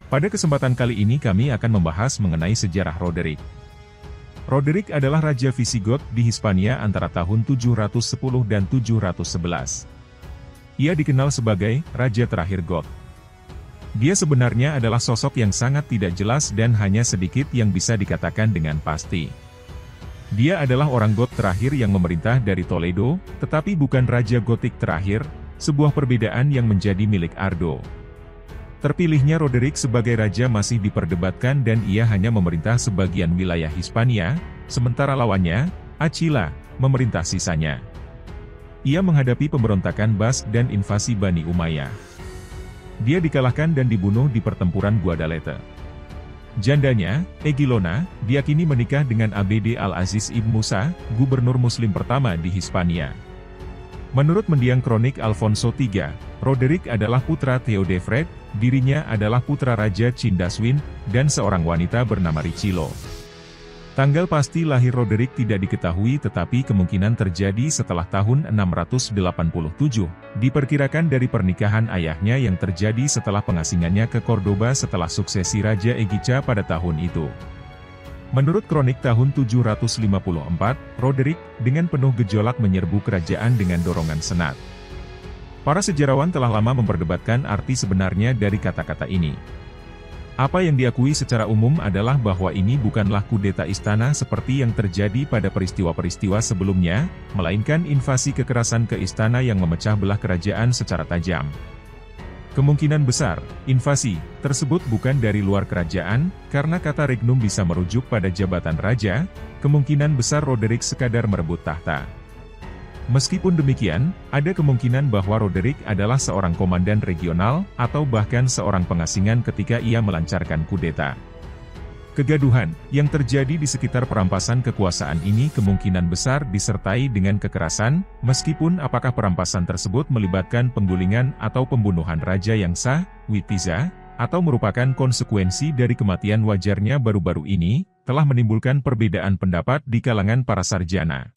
Pada kesempatan kali ini kami akan membahas mengenai sejarah Roderick. Roderick adalah Raja Visigoth di Hispania antara tahun 710 dan 711. Ia dikenal sebagai Raja Terakhir Goth. Dia sebenarnya adalah sosok yang sangat tidak jelas dan hanya sedikit yang bisa dikatakan dengan pasti. Dia adalah orang Goth terakhir yang memerintah dari Toledo, tetapi bukan Raja Gotik terakhir, sebuah perbedaan yang menjadi milik Ardo. Terpilihnya Roderick sebagai raja masih diperdebatkan dan ia hanya memerintah sebagian wilayah Hispania, sementara lawannya, Attila, memerintah sisanya. Ia menghadapi pemberontakan Basque dan invasi Bani Umayyah. Dia dikalahkan dan dibunuh di pertempuran Guadalete. Jandanya, Egilona, diyakini menikah dengan Abd al-Aziz ibn Musa, gubernur muslim pertama di Hispania. Menurut mendiang kronik Alfonso III, Roderick adalah putra Theodefred, dirinya adalah putra Raja Cindaswin, dan seorang wanita bernama Richilo. Tanggal pasti lahir Roderick tidak diketahui tetapi kemungkinan terjadi setelah tahun 687, diperkirakan dari pernikahan ayahnya yang terjadi setelah pengasingannya ke Cordoba setelah suksesi Raja Egica pada tahun itu. Menurut kronik tahun 754, Roderick, dengan penuh gejolak menyerbu kerajaan dengan dorongan senat. Para sejarawan telah lama memperdebatkan arti sebenarnya dari kata-kata ini. Apa yang diakui secara umum adalah bahwa ini bukanlah kudeta istana seperti yang terjadi pada peristiwa-peristiwa sebelumnya, melainkan invasi kekerasan ke istana yang memecah belah kerajaan secara tajam. Kemungkinan besar, invasi tersebut bukan dari luar kerajaan, karena kata regnum bisa merujuk pada jabatan raja, kemungkinan besar Roderick sekadar merebut tahta. Meskipun demikian, ada kemungkinan bahwa Roderick adalah seorang komandan regional, atau bahkan seorang pengasingan ketika ia melancarkan kudeta. Kegaduhan yang terjadi di sekitar perampasan kekuasaan ini kemungkinan besar disertai dengan kekerasan, meskipun apakah perampasan tersebut melibatkan penggulingan atau pembunuhan raja yang sah, Witiza, atau merupakan konsekuensi dari kematian wajarnya baru-baru ini, telah menimbulkan perbedaan pendapat di kalangan para sarjana.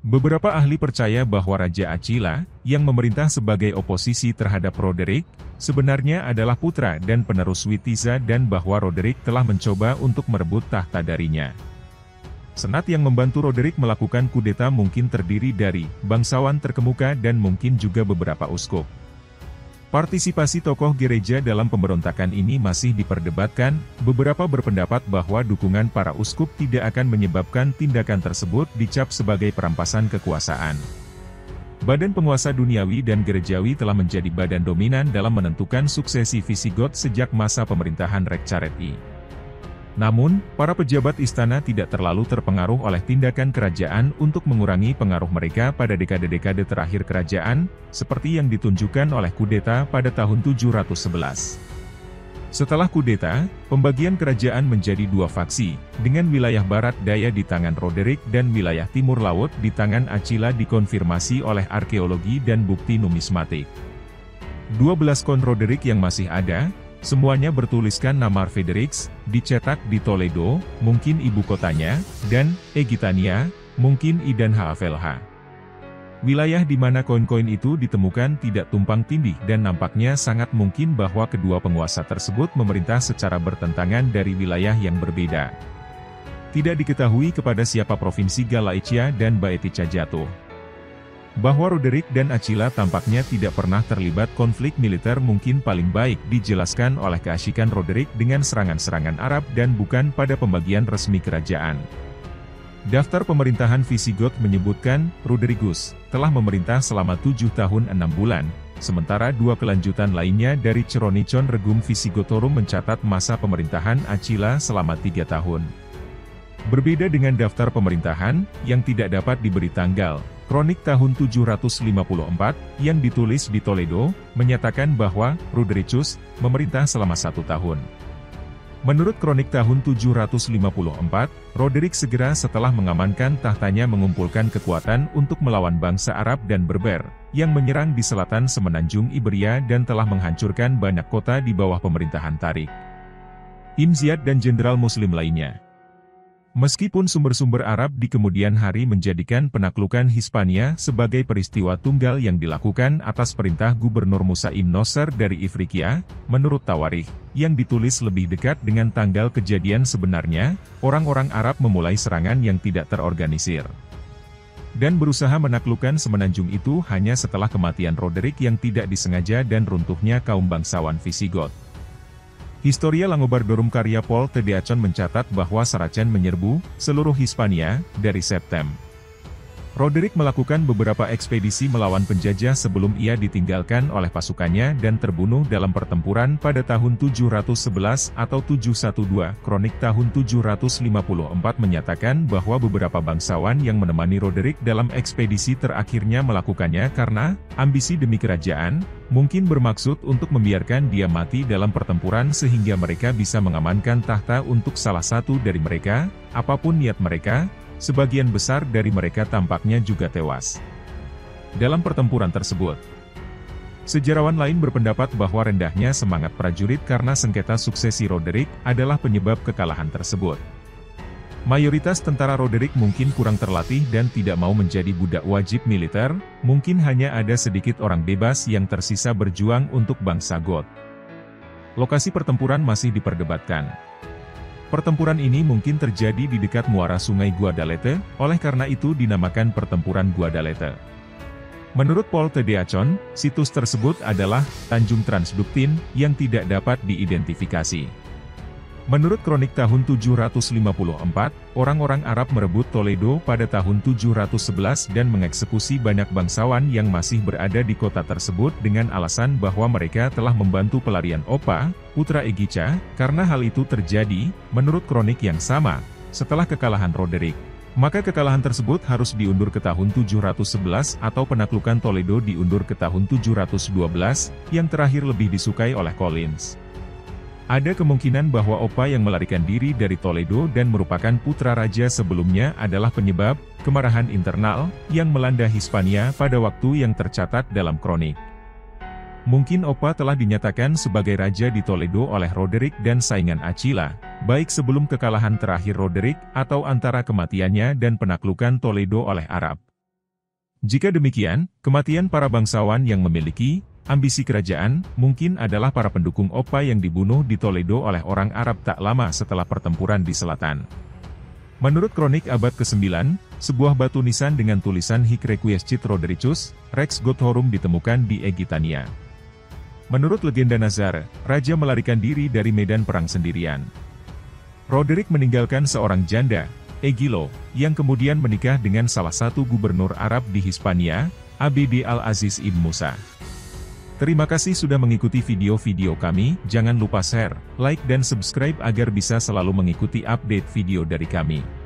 Beberapa ahli percaya bahwa Raja Attila, yang memerintah sebagai oposisi terhadap Roderick, sebenarnya adalah putra dan penerus Witiza dan bahwa Roderick telah mencoba untuk merebut tahta darinya. Senat yang membantu Roderick melakukan kudeta mungkin terdiri dari bangsawan terkemuka dan mungkin juga beberapa uskup. Partisipasi tokoh gereja dalam pemberontakan ini masih diperdebatkan, beberapa berpendapat bahwa dukungan para uskup tidak akan menyebabkan tindakan tersebut dicap sebagai perampasan kekuasaan. Badan penguasa duniawi dan gerejawi telah menjadi badan dominan dalam menentukan suksesi Visigoth sejak masa pemerintahan Reccaret I. Namun, para pejabat istana tidak terlalu terpengaruh oleh tindakan kerajaan untuk mengurangi pengaruh mereka pada dekade-dekade terakhir kerajaan, seperti yang ditunjukkan oleh kudeta pada tahun 711. Setelah kudeta, pembagian kerajaan menjadi dua faksi, dengan wilayah barat daya di tangan Roderick dan wilayah timur laut di tangan Attila dikonfirmasi oleh arkeologi dan bukti numismatik. 12 kon Roderick yang masih ada, semuanya bertuliskan nama Fredericks, dicetak di Toledo, mungkin ibu kotanya, dan Egitania, mungkin I dan Havelha. Wilayah di mana koin-koin itu ditemukan tidak tumpang tindih dan nampaknya sangat mungkin bahwa kedua penguasa tersebut memerintah secara bertentangan dari wilayah yang berbeda. Tidak diketahui kepada siapa provinsi Galaecia dan Baetica jatuh. Bahwa Roderick dan Attila tampaknya tidak pernah terlibat konflik militer mungkin paling baik dijelaskan oleh keasyikan Roderick dengan serangan-serangan Arab dan bukan pada pembagian resmi kerajaan. Daftar pemerintahan Visigoth menyebutkan, Rodericus, telah memerintah selama 7 tahun 6 bulan, sementara dua kelanjutan lainnya dari Chronicon Regum Visigothorum mencatat masa pemerintahan Attila selama 3 tahun. Berbeda dengan daftar pemerintahan, yang tidak dapat diberi tanggal, Kronik tahun 754, yang ditulis di Toledo, menyatakan bahwa Rodericus memerintah selama 1 tahun. Menurut kronik tahun 754, Roderick segera setelah mengamankan tahtanya mengumpulkan kekuatan untuk melawan bangsa Arab dan Berber, yang menyerang di selatan semenanjung Iberia dan telah menghancurkan banyak kota di bawah pemerintahan Tarik, Imziad dan jenderal muslim lainnya. Meskipun sumber-sumber Arab di kemudian hari menjadikan penaklukan Hispania sebagai peristiwa tunggal yang dilakukan atas perintah Gubernur Musa ibn Nasr dari Ifriqiya, menurut Tawarikh, yang ditulis lebih dekat dengan tanggal kejadian sebenarnya, orang-orang Arab memulai serangan yang tidak terorganisir dan berusaha menaklukkan semenanjung itu hanya setelah kematian Roderick yang tidak disengaja dan runtuhnya kaum bangsawan Visigoth. Historia Langobardorum karya Paul T. Deacon mencatat bahwa Saracen menyerbu seluruh Hispania dari Septem. Roderick melakukan beberapa ekspedisi melawan penjajah sebelum ia ditinggalkan oleh pasukannya dan terbunuh dalam pertempuran pada tahun 711 atau 712. Kronik tahun 754 menyatakan bahwa beberapa bangsawan yang menemani Roderick dalam ekspedisi terakhirnya melakukannya karena ambisi demi kerajaan, mungkin bermaksud untuk membiarkan dia mati dalam pertempuran sehingga mereka bisa mengamankan tahta untuk salah satu dari mereka, apapun niat mereka. Sebagian besar dari mereka tampaknya juga tewas dalam pertempuran tersebut. Sejarawan lain berpendapat bahwa rendahnya semangat prajurit karena sengketa suksesi Roderick adalah penyebab kekalahan tersebut. Mayoritas tentara Roderick mungkin kurang terlatih dan tidak mau menjadi budak wajib militer, mungkin hanya ada sedikit orang bebas yang tersisa berjuang untuk bangsa Goth. Lokasi pertempuran masih diperdebatkan. Pertempuran ini mungkin terjadi di dekat muara sungai Guadalete, oleh karena itu dinamakan Pertempuran Guadalete. Menurut Paul T. Deacon, situs tersebut adalah Tanjung Transduktin yang tidak dapat diidentifikasi. Menurut kronik tahun 754, orang-orang Arab merebut Toledo pada tahun 711 dan mengeksekusi banyak bangsawan yang masih berada di kota tersebut dengan alasan bahwa mereka telah membantu pelarian Opa, putra Egica. Karena hal itu terjadi, menurut kronik yang sama, setelah kekalahan Roderick, maka kekalahan tersebut harus diundur ke tahun 711 atau penaklukan Toledo diundur ke tahun 712, yang terakhir lebih disukai oleh Collins. Ada kemungkinan bahwa Opa yang melarikan diri dari Toledo dan merupakan putra raja sebelumnya adalah penyebab kemarahan internal yang melanda Hispania pada waktu yang tercatat dalam kronik. Mungkin Opa telah dinyatakan sebagai raja di Toledo oleh Roderick dan saingan Achilla, baik sebelum kekalahan terakhir Roderick atau antara kematiannya dan penaklukan Toledo oleh Arab. Jika demikian, kematian para bangsawan yang memiliki ambisi kerajaan, mungkin adalah para pendukung Opa yang dibunuh di Toledo oleh orang Arab tak lama setelah pertempuran di selatan. Menurut kronik abad ke-9, sebuah batu nisan dengan tulisan Hic Requiescit Rodericus, Rex Gothorum ditemukan di Egitania. Menurut legenda Nazar, raja melarikan diri dari medan perang sendirian. Roderick meninggalkan seorang janda, Egilo, yang kemudian menikah dengan salah satu gubernur Arab di Hispania, Abd al-Aziz ibn Musa. Terima kasih sudah mengikuti video-video kami, jangan lupa share, like dan subscribe agar bisa selalu mengikuti update video dari kami.